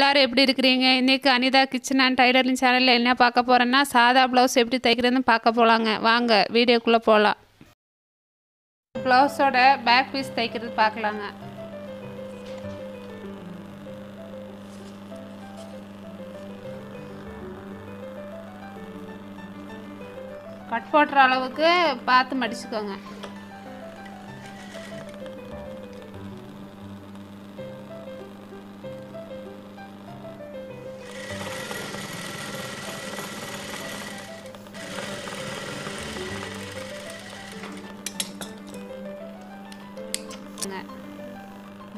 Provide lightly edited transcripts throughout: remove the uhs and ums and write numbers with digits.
எல்லாரும் எப்படி இருக்கிறீங்க? இன்றைக்கி அனிதா கிச்சன் அண்ட் டைலரிங் சேனலில் என்ன பார்க்க போகிறேன்னா, சாதா ப்ளவுஸ் எப்படி தைக்கிறதுன்னு பார்க்க போகலாங்க. வாங்க வீடியோக்குள்ளே போகலாம். ப்ளவுஸோட பேக் பீஸ் தைக்கிறது பார்க்கலாங்க. கட் போடுற அளவுக்கு பார்த்து மடிச்சுக்கோங்க.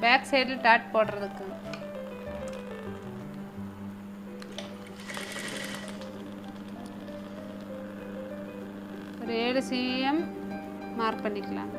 பேக் சைடு டாட் போடுறதுக்கு ஒரு 7 cm மார்க் பண்ணிக்கலாம்.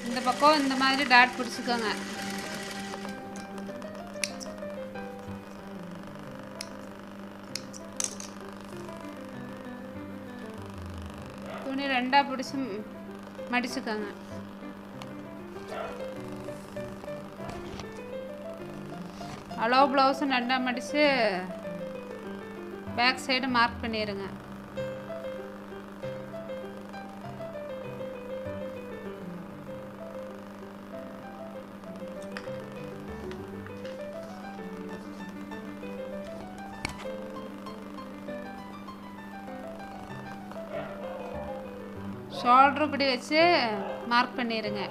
இந்த பக்கம் இந்த மாதிரி டாட் பிடிச்சிக்கோங்க. துணி 2ஆ பிடிச்சி மடிச்சுக்கோங்க. அளவு ப்ளவுஸும் 2ஆ மடித்து பேக் சைடு மார்க் பண்ணிடுங்க. ஷோல்டர் இப்படி வச்சு மார்க் பண்ணிடுங்க.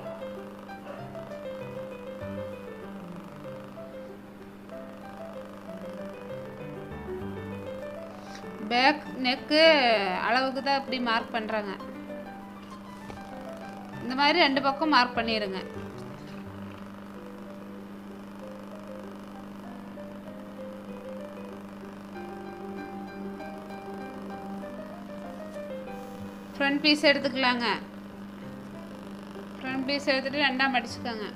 பேக் நெக்கு அளவுக்கு தான் இப்படி மார்க் பண்ணுறாங்க. இந்த மாதிரி 2 பக்கம் மார்க் பண்ணிடுங்க. ஃப்ரண்ட் பீஸ் எடுத்துக்கலாங்க. ஃப்ரண்ட் பீஸ் எடுத்துகிட்டு 2ஆ மடிச்சுக்கோங்க.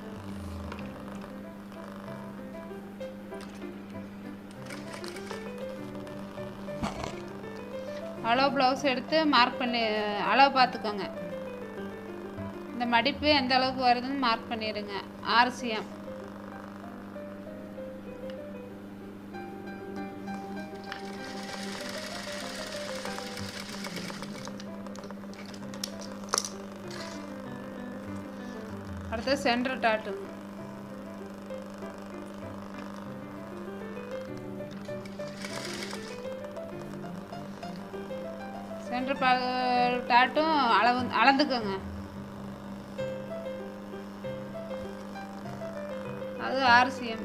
அளவு ப்ளவுஸ் எடுத்து மார்க் பண்ணி அளவு பார்த்துக்கோங்க. இந்த மடிப்பு எந்த அளவுக்கு வருதுன்னு மார்க் பண்ணிடுங்க. 6 cm. அடுத்து சென்டர் டாட்டுங்க. சென்டர் டாட்டும் அளந்துக்கோங்க. அது 6 cm.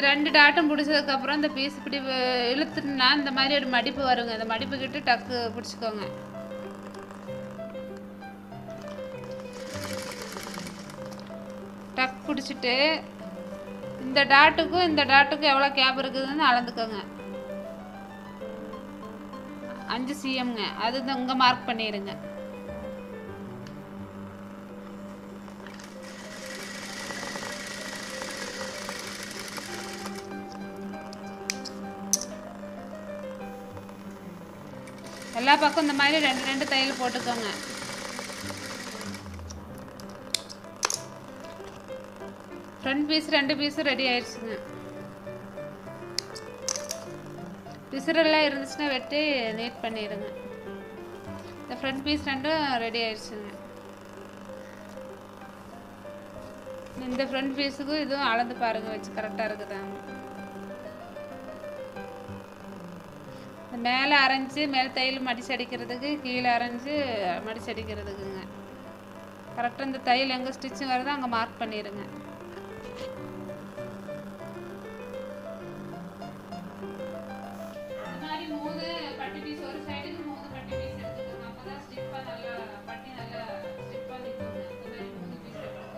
ரெண்டு டாட்டும் பிடிச்சதுக்கப்புறம் இந்த பீஸ் இப்படி இழுத்துட்டுனா இந்த மாதிரி ஒரு மடிப்பு வருங்க. இந்த மடிப்பு கிட்ட டக்கு பிடிச்சிக்கோங்க. டக் பிடிச்சிட்டு இந்த டாட்டுக்கும் இந்த டாட்டுக்கும் எவ்வளோ கேப் இருக்குதுன்னு அளந்துக்கோங்க. 5 cmங்க. அது இங்கே மார்க் பண்ணிடுங்க. எல்லா பக்கம் இந்த மாதிரி 2 தையல் போட்டுக்கோங்க. ஃப்ரண்ட் பீஸ் 2 பீஸும் ரெடி ஆயிடுச்சுங்க. பிசுரெல்லாம் இருந்துச்சுன்னா வெட்டி நீட் பண்ணிடுங்க. இந்த ஃப்ரண்ட் பீஸ் 2ம் ரெடி ஆயிடுச்சுங்க. இந்த ஃப்ரண்ட் பீஸுக்கும் இதுவும் அளந்து பாருங்கள் வச்சு கரெக்டாக இருக்குதாங்க. மேலே அரைஞ்சி மேலே தையல் மடிச்சு அடிக்கிறதுக்கு, கீழே அரைஞ்சி மடிச்சு அடிக்கிறதுக்குங்க. கரெக்டாக இந்த தையல் எங்கே ஸ்டிச்சிங் வருதோ அங்கே மார்க் பண்ணிடுங்க. இந்த மாதிரி 3 பட்டி பீஸ் ஒரு சைடுக்கு 3 பட்டி பீஸ் எடுத்துக்கோங்க. அப்போ தான் ஸ்டிப்பாக நல்லா பட்டி நல்லா ஸ்டிப்பாக நிற்குங்க. இந்த மாதிரி 3 பீஸ் எடுத்துக்கோங்க.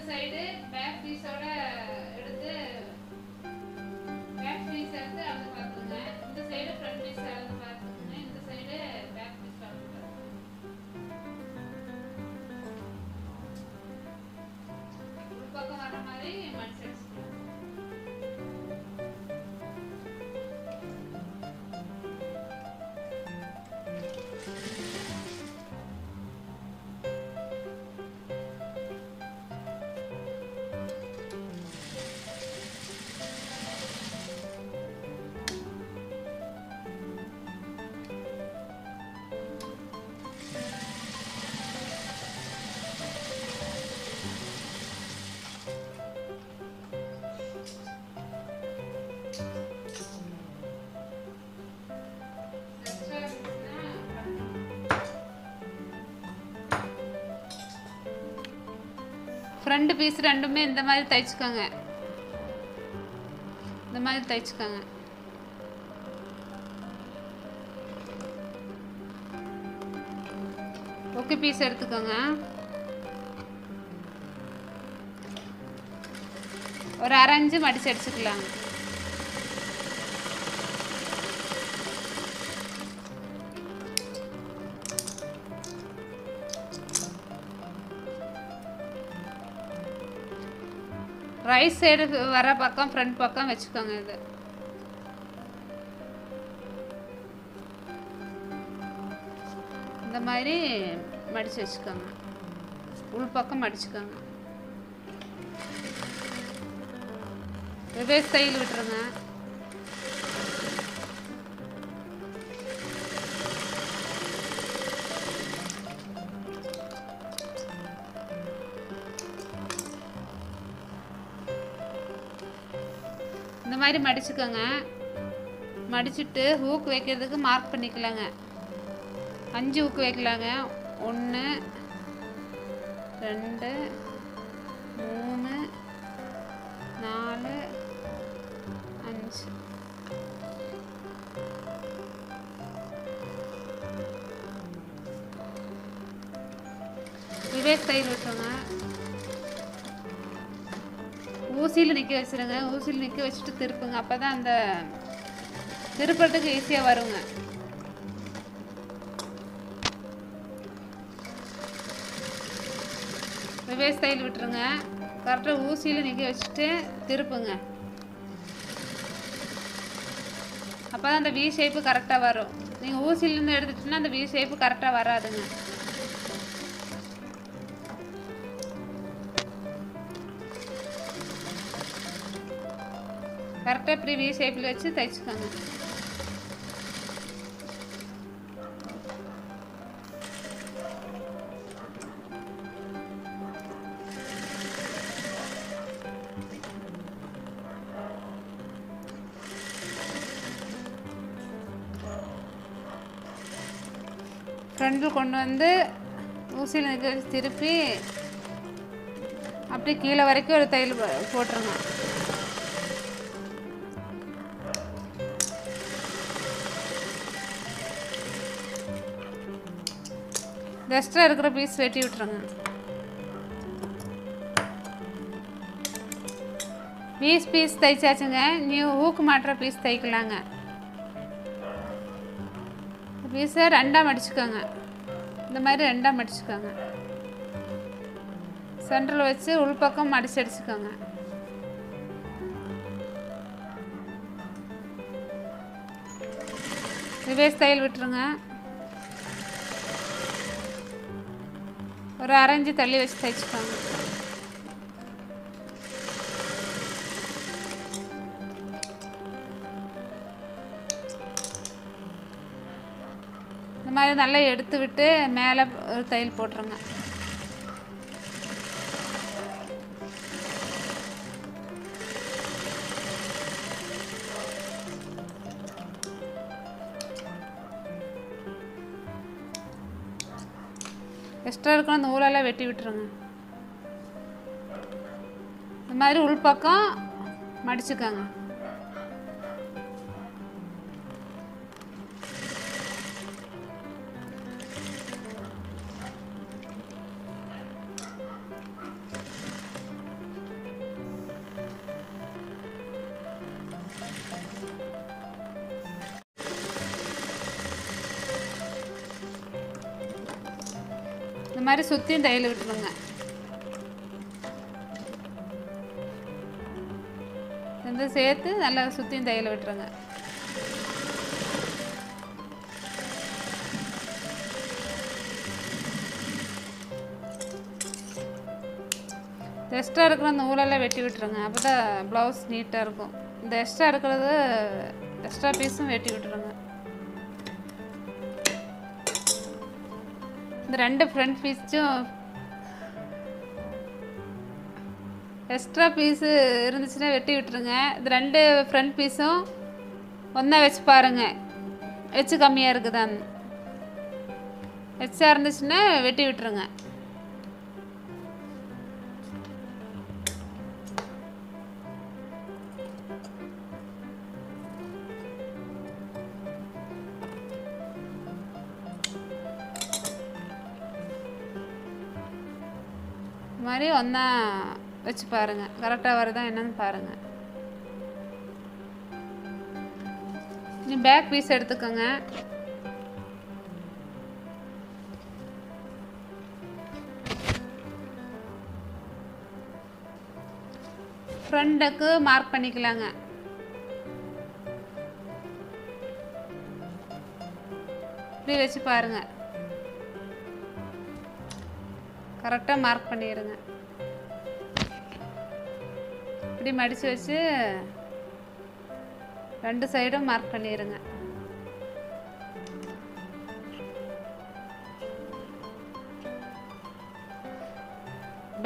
சைடு பேக் பீஸோட எடுத்து பேக் பீஸ் எடுத்து அளந்து பார்த்துங்க. இந்த சைடு ஃப்ரண்ட் பீஸ் அளந்து பார்த்துங்க. இந்த சைடு பேக் பீஸ் அளந்து பார்த்துங்க. ஒரு பக்கம் வர மாதிரி மடிச்சு அடிச்சுக்கலாம். ஃப்ரண்ட் பீஸ் ரெண்டுமே இந்த மாதிரி தைச்சுக்கோங்க. இந்த மாதிரி தைச்சுக்கோங்க. ஓகே பீஸ் எடுத்துக்கோங்க. ஒரு அரை இன்ச்சு மடிச்சு அடிச்சுக்கலாம். ரைட் சைடு வர பக்கம் ஃப்ரண்ட் பக்கம் வச்சுக்கோங்க. இது இந்த மாதிரி மடிச்சு வச்சுக்கோங்க. உள் பக்கம் மடிச்சுக்கோங்க. ரிவர்ஸ் தையல் விட்டுருங்க. இந்த மாதிரி மடிச்சுக்கோங்க. மடிச்சுட்டு ஹூக் வைக்கிறதுக்கு மார்க் பண்ணிக்கலாங்க. 5 ஹூக் வைக்கலாங்க. 1 2 3 4 5. ரிவர்ஸ் தையல் விட்டுருங்க. ஊசியில் நிற்க வச்சுருங்க. ஊசியில் நிற்க வச்சுட்டு திருப்புங்க. அப்போ தான் அந்த திருப்புறதுக்கு ஈஸியாக வருங்க. ரிவர்ஸ் தையல் விட்டுருங்க. கரெக்டாக ஊசியில் நிற்க வச்சுட்டு திருப்புங்க. அப்போ தான் அந்த வி ஷேப்பு கரெக்டாக வரும். நீங்கள் ஊசியிலேருந்து எடுத்துட்டிங்கன்னா அந்த வி ஷேப்பு கரெக்டாக வராதுங்க. கரெக்டாக இப்படி வி ஷேப்பில் வச்சு தைச்சுக்கோங்க. ஃப்ரண்டில் கொண்டு வந்து ஊசியில் நிற்க வச்சு திருப்பி அப்படியே கீழே வரைக்கும் ஒரு தையல் போட்டுருங்க. எக்ஸ்ட்ரா இருக்கிற பீஸ் வெட்டி விட்டுருங்க. பீஸ் தைச்சாச்சுங்க. நீ ஊக்கு மாட்டுற பீஸ் தைக்கலாங்க. பீஸை 2ஆக மடிச்சுக்கோங்க. இந்த மாதிரி 2ஆக மடிச்சுக்கோங்க. சென்டரில் வச்சு உள்பக்கம் மடிச்சு அடிச்சுக்கோங்க. ரிவர்ஸ் தையல் விட்டுருங்க. ஒரு அரை இன்ச்சு தள்ளி வச்சு தைச்சுக்கோங்க. இந்த மாதிரி நல்லா எடுத்து விட்டு மேலே ஒரு தையல் போட்டுருங்க. எக்ஸ்ட்ரா இருக்கிற அந்த நூலெல்லாம் வெட்டி விட்டுருங்க. இந்த மாதிரி உள்பக்கம் மடிச்சுக்கோங்க. இந்த மாதிரி சுற்றியும் தையல் விட்டுருங்க. வந்து சேர்த்து நல்லா சுற்றியும் தையல் விட்டுருங்க. எக்ஸ்ட்ரா இருக்கிற அந்த நூலெல்லாம் வெட்டி விட்டுருங்க. அப்போ தான் ப்ளவுஸ் நீட்டாக இருக்கும். இந்த எக்ஸ்ட்ரா இருக்கிறது எக்ஸ்ட்ரா பீஸும் வெட்டி விட்டுருங்க. இந்த 2 ஃப்ரண்ட் பீஸும் எக்ஸ்ட்ரா பீஸு இருந்துச்சுன்னா வெட்டி விட்டுருங்க. இந்த 2 ஃப்ரண்ட் பீஸும் ஒன்றா வச்சு பாருங்கள், வச்சு கம்மியாக இருக்குதான்னு. எக்ஸ்ட்ரா இருந்துச்சுன்னா வெட்டி விட்டுருங்க. இது மாதிரி ஒன்றா வச்சு பாருங்கள், கரெக்டாக வருதா என்னன்னு பாருங்கள். நீ பேக் பீஸ் எடுத்துக்கோங்க. ஃப்ரண்ட்டுக்கு மார்க் பண்ணிக்கலாங்க. இப்படி வச்சு பாருங்கள், கரெக்டாக மார்க் பண்ணிடுங்க. இப்படி மடித்து வச்சு 2 சைடும் மார்க் பண்ணிடுங்க.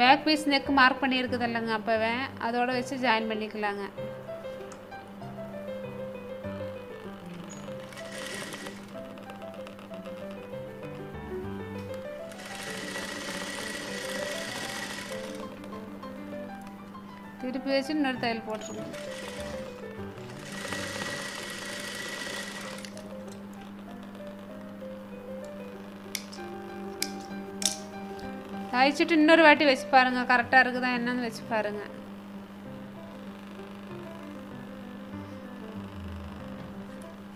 பேக் பீஸ் நெக் மார்க் பண்ணியிருக்குது இல்லைங்க, அப்போவே அதோட வச்சு ஜாயின் பண்ணிக்கலாங்க. திருப்பி வச்சு இன்னொரு தையல் போட்டுருங்க. தைச்சிட்டு இன்னொரு வாட்டி வச்சு பாருங்க, கரெக்டாக இருக்குதா என்னன்னு வச்சு பாருங்க.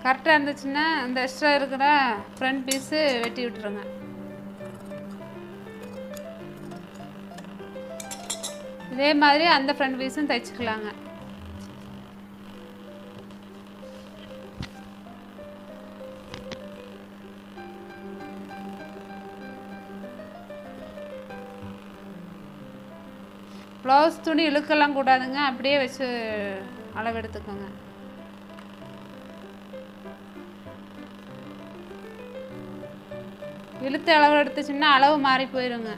கரெக்டாக இருந்துச்சுன்னா அந்த எக்ஸ்ட்ரா இருக்கிற ஃப்ரண்ட் பீஸு வெட்டி விட்டுருங்க. இதே மாதிரி அந்த ஃப்ரண்ட் பீஸும் தைச்சிக்கலாங்க. ப்ளவுஸ் துணி இழுக்கலாம் கூடாதுங்க, அப்படியே வச்சு அளவு எடுத்துக்கோங்க. இழுத்து அளவு எடுத்துச்சுன்னா அளவு மாறி போயிருங்க.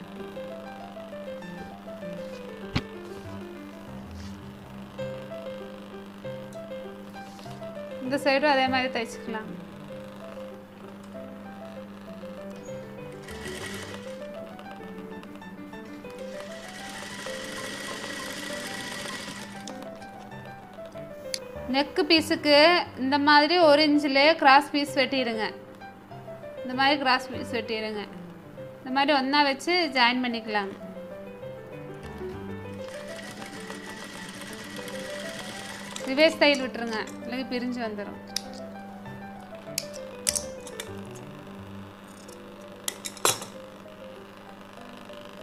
இந்த சைடும் அதே மாதிரி தைச்சிக்கலாம். நெக்கு பீஸுக்கு இந்த மாதிரி 1 இன்ச்சில் கிராஸ் பீஸ் வெட்டிடுங்க. இந்த மாதிரி கிராஸ் பீஸ் வெட்டிடுங்க. இந்த மாதிரி ஒன்றா வச்சு ஜாயின் பண்ணிக்கலாம். ரிவேர்ஸ் தையல் விட்டுருங்க, இல்லைங்க பிரிஞ்சு வந்துடும்.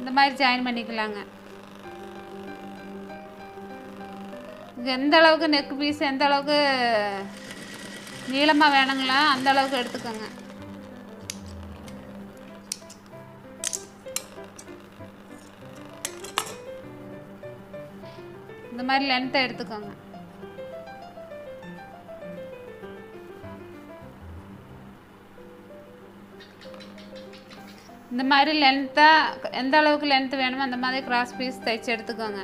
இந்த மாதிரி ஜாயின் பண்ணிக்கலாங்க. எந்த அளவுக்கு நெக் பீஸ் எந்த அளவுக்கு நீளமாக வேணுங்களா அந்த அளவுக்கு எடுத்துக்கோங்க. இந்த மாதிரி லென்த்தை எடுத்துக்கோங்க. இந்த மாதிரி லென்த்தாக எந்த அளவுக்கு லென்த் வேணுமோ அந்த மாதிரி கிராஸ் பீஸ் தைச்சு எடுத்துக்கோங்க.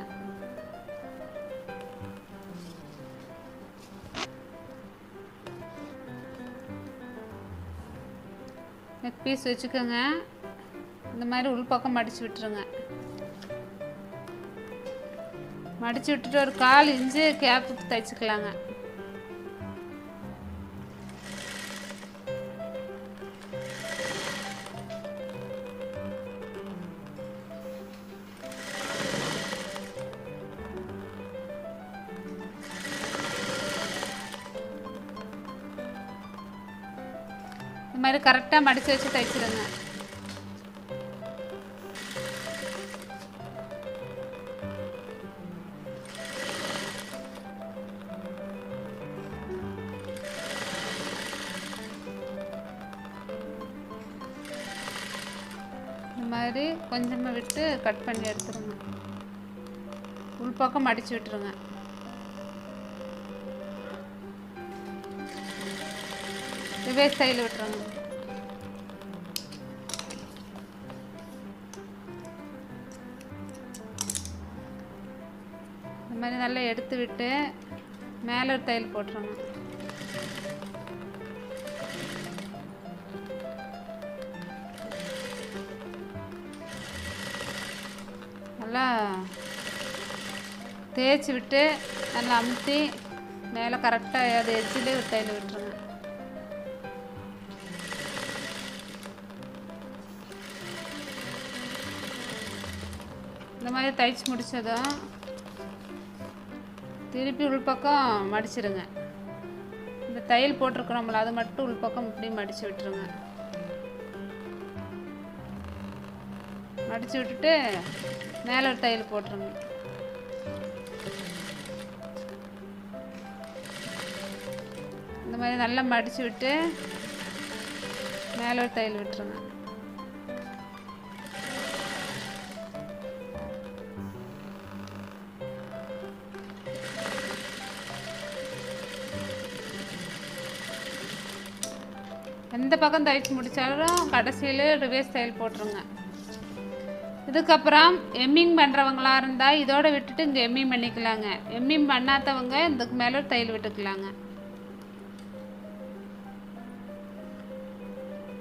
நெக் பீஸ் வச்சுக்கோங்க. இந்த மாதிரி உள்பக்கம் மடித்து விட்டுருங்க. மடித்து விட்டுட்டு ஒரு 1/4 இன்ச்சு கேப்புக்கு தைச்சிக்கலாங்க. இந்த மாதிரி கரெக்டாக மடித்து வச்சு தைச்சிடுங்க. மாதிரி கொஞ்சமாக விட்டு கட் பண்ணி எடுத்துருங்க. உள்பக்கம் மடித்து விட்டுருங்க. ரிவர்ஸ் சைடில் விட்டுருங்க. இந்த மாதிரி நல்லா எடுத்து விட்டு மேலே ஒரு தையல் போட்டுருங்க. நல்லா தேய்ச்சி விட்டு நல்லா அமுத்தி மேலே கரெக்டாக அது எட்ஜிலே ஒரு தையல் விட்டுருங்க. இந்த மாதிரி தைச்சி முடித்ததும் திருப்பி உள்பக்கம் மடிச்சிடுங்க. இந்த தையல் போட்டிருக்கிறோம்ல அது மட்டும் உள்பக்கம் இப்படி மடித்து விட்டுருங்க. மடித்து விட்டுட்டு மேலே ஒரு தையல் போட்டுருங்க. இந்த மாதிரி நல்லா மடித்து விட்டு மேலே ஒரு தையல் விட்டுருங்க. எந்த பக்கம் தைச்சி முடித்தாலும் கடைசியில் ரிவர்ஸ் தையல் போட்டுருங்க. இதுக்கப்புறம் எம்மிங் பண்ணுறவங்களா இருந்தால் இதோட விட்டுட்டு இங்கே எம்மிங் பண்ணிக்கலாங்க. எம்மிங் பண்ணாதவங்க இதுக்கு மேலே ஒரு தையல் விட்டுக்கலாங்க.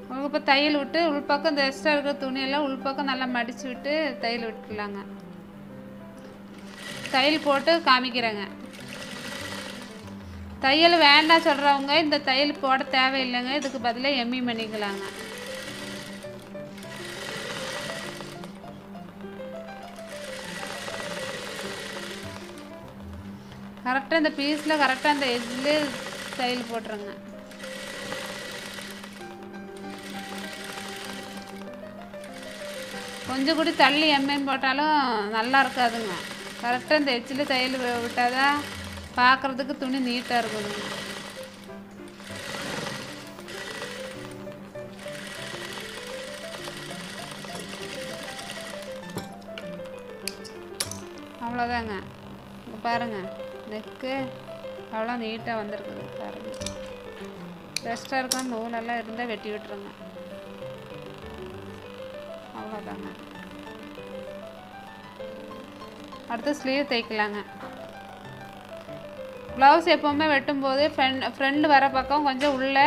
உங்களுக்கு இப்போ தையல் விட்டு உள்பக்கம் இந்த எக்ஸ்ட்ரா இருக்கிற துணியெல்லாம் உள்பக்கம் நல்லா மடித்து விட்டு தையல் விட்டுக்கலாங்க. தையல் போட்டு காமிக்கிறேங்க. தையல் வேண்டாம் சொல்கிறவங்க இந்த தையல் போட தேவையில்லைங்க. இதுக்கு பதிலாக எம்மிங் பண்ணிக்கலாங்க. கரெக்டாக இந்த பீஸில் கரெக்டாக அந்த எட்ஜில் தையல் போட்டுருங்க. கொஞ்சம் கூட தள்ளி எம்எம் போட்டாலும் நல்லா இருக்காதுங்க. கரெக்டாக இந்த எட்ஜில் தையல் விட்டால் தான் பார்க்குறதுக்கு துணி நீட்டாக இருக்குதுங்க. அவ்வளோதாங்க. இங்கே பாருங்கள், நெக்கு அவ்வளோ நீட்டாக வந்திருக்குது பாருங்கள். பெஸ்ட்டாக இருக்கும். நூலெல்லாம் இருந்தால் வெட்டி விட்டுருங்க. அவ்வளோதாங்க. அடுத்து ஸ்லீவ் தைக்கலாங்க. ப்ளவுஸ் எப்போவுமே வெட்டும்போது ஃப்ரெண்டு வர பக்கம் கொஞ்சம் உள்ளே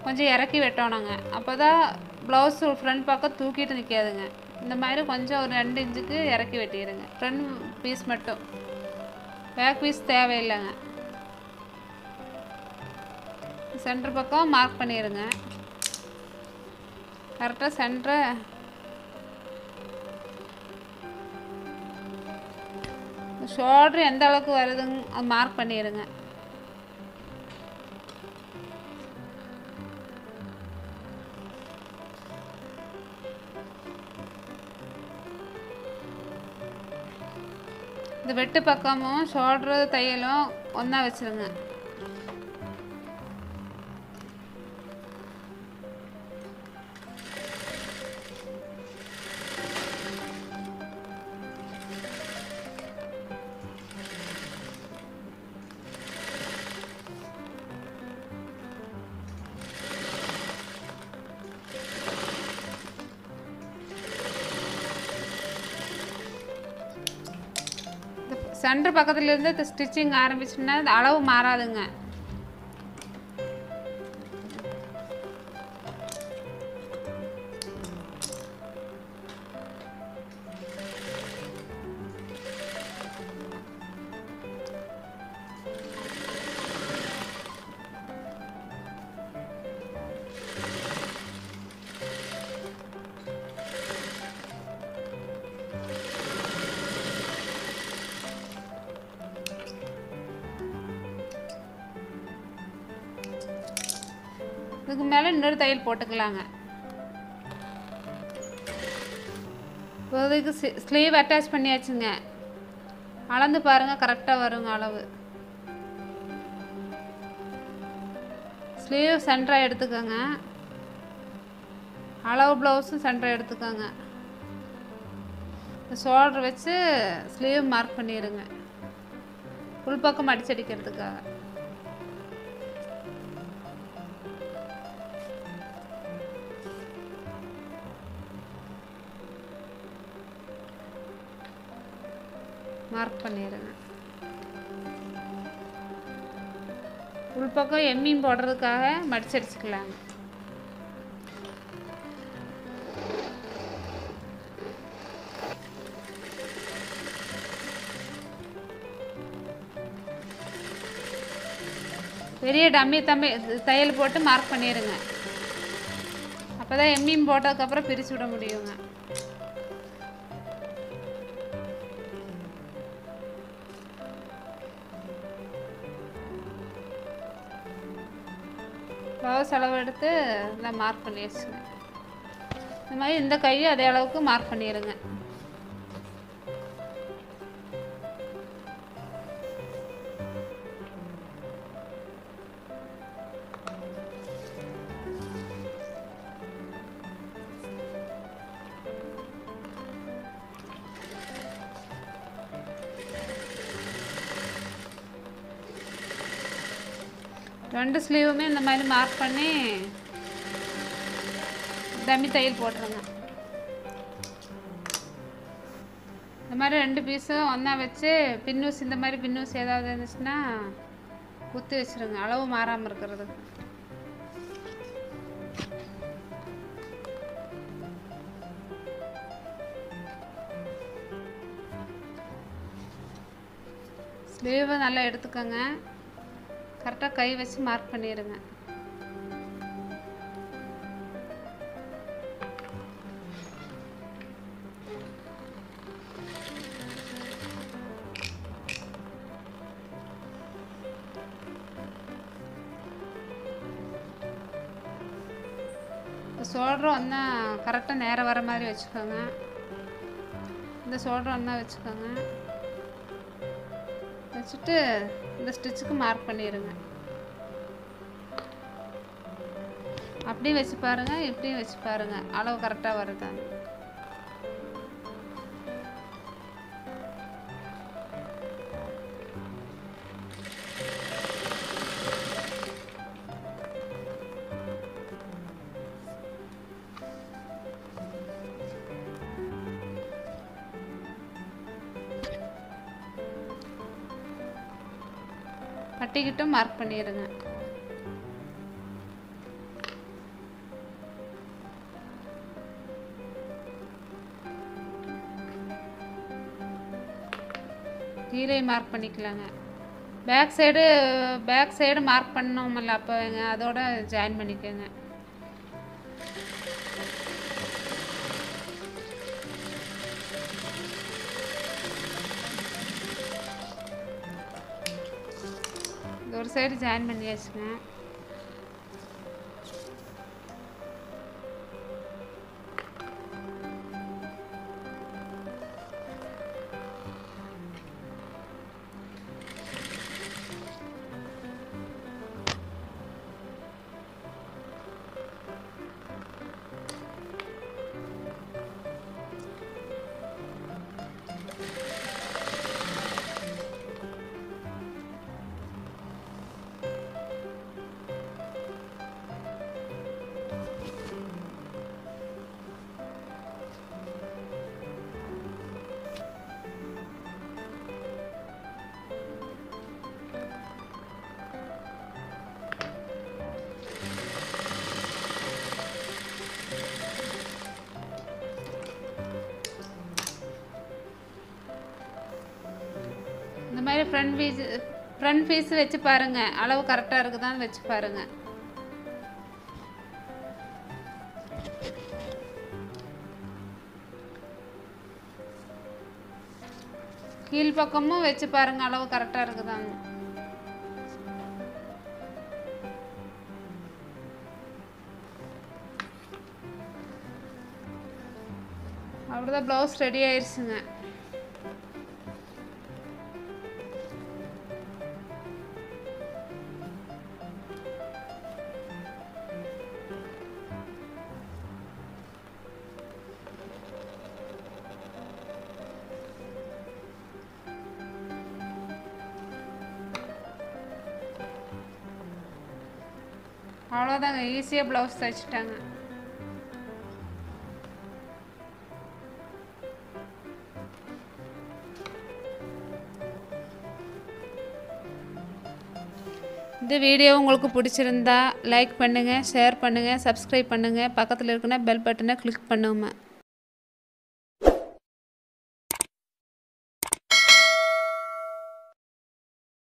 கொஞ்சம் இறக்கி வெட்டணுங்க. அப்போ தான் ப்ளவுஸ் ஃப்ரண்ட் பக்கம் தூக்கிட்டு நிற்காதுங்க. இந்த மாதிரி கொஞ்சம் ஒரு 2 இன்ச்சுக்கு இறக்கி வெட்டிடுங்க. ஃப்ரண்ட் பீஸ் மட்டும், பேக் பீஸ் தேவையில்லைங்க. சென்டர் பக்கம் மார்க் பண்ணிடுங்க. கரெக்டாக சென்டரை ஷோல்டர் எந்த அளவுக்கு வருதுங்க அது மார்க் பண்ணிடுங்க. இந்த வெட்டு பக்கமும் ஷோல்டர் தையலும் ஒன்றா வச்சுருங்க. சென்டர் பக்கத்துலேருந்து ஸ்டிச்சிங் ஆரம்பிச்சுன்னா அளவு மாறாதுங்க. இதுக்கு மேலே இன்னொரு தையல் போட்டுக்கலாங்க. இப்போதைக்கு ஸ்லீவ் அட்டாச் பண்ணியாச்சுங்க. அளந்து பாருங்கள், கரெக்டாக வருங்க அளவு. ஸ்லீவ் சென்டராக எடுத்துக்கோங்க. அளவு ப்ளவுஸும் சென்டர் எடுத்துக்கோங்க. ஷோல்டர் வச்சு ஸ்லீவ் மார்க் பண்ணிடுங்க, உள்பக்கம் அடிச்சடிக்கிறதுக்காக. மார்க் பண்ணிடுங்க. உள்பக்கம் எம்மியும் போடுறதுக்காக மடிச்சடிச்சுக்கலாங்க. பெரிய டம்மி தையல் போட்டு மார்க் பண்ணிடுங்க. அப்போ தான் எம்மியும் போட்டதுக்கப்புறம் பிரித்து விட முடியுங்க. ப்ளவுஸ் அளவு எடுத்து இதில் மார்க் பண்ணி வச்சுங்க. இந்த மாதிரி இந்த கையும் அதே அளவுக்கு மார்க் பண்ணிடுங்க. ரெண்டு ஸ்லீவுமே இந்த மாதிரி மார்க் பண்ணி டம்மி தையல் போட்டுருங்க. இந்த மாதிரி ரெண்டு பீஸும் ஒன்றா வச்சு பின்னூசி, இந்த மாதிரி பின்னூசி ஏதாவது இருந்துச்சுன்னா குத்தி வச்சுருங்க, அளவு மாறாமல் இருக்கிறதுக்கு. ஸ்லீவை நல்லா எடுத்துக்கோங்க, கரெக்டாக கை வச்சு மார்க் பண்ணிடுங்க. ஷோல்டரும் ஒன்றா கரெக்டாக நேரம் வர மாதிரி வச்சுக்கோங்க. இந்த ஷோல்டர் ஒன்றா வச்சுக்கோங்க. வச்சுட்டு இந்த ஸ்டிச்சுக்கு மார்க் பண்ணிடுங்க. அப்படியும் வச்சு பாருங்கள், இப்படியும் வச்சு பாருங்கள், அளவு கரெக்டாக வருதாங்க. பட்டிக்கிட்டும் மார்க் பண்ணிடுங்க. கீழே மார்க் பண்ணிக்கலாங்க. பேக் சைடு மார்க் பண்ணோம்ல, அப்போ அதோட ஜாயின் பண்ணிக்கோங்க. ஒரு சைடு ஜாயின் பண்ணியாச்சுங்க. இந்த மாதிரி ஃப்ரண்ட் பீஸ் வச்சு பாருங்கள், அளவு கரெக்டாக இருக்குதான்னு வச்சு பாருங்கள். கீழ் பக்கமும் வச்சு பாருங்கள், அளவு கரெக்டாக இருக்குதான்னு. அவ்வளோதான், ப்ளவுஸ் ரெடி ஆயிடுச்சுங்க. அவ்வளோதாங்க, ஈஸியாக ப்ளவுஸ் தைச்சிட்டாங்க. இந்த வீடியோ உங்களுக்கு பிடிச்சிருந்தா லைக் பண்ணுங்கள், ஷேர் பண்ணுங்கள், சப்ஸ்கிரைப் பண்ணுங்கள், பக்கத்தில் இருக்கிற பெல் பட்டனை கிளிக் பண்ணுங்க.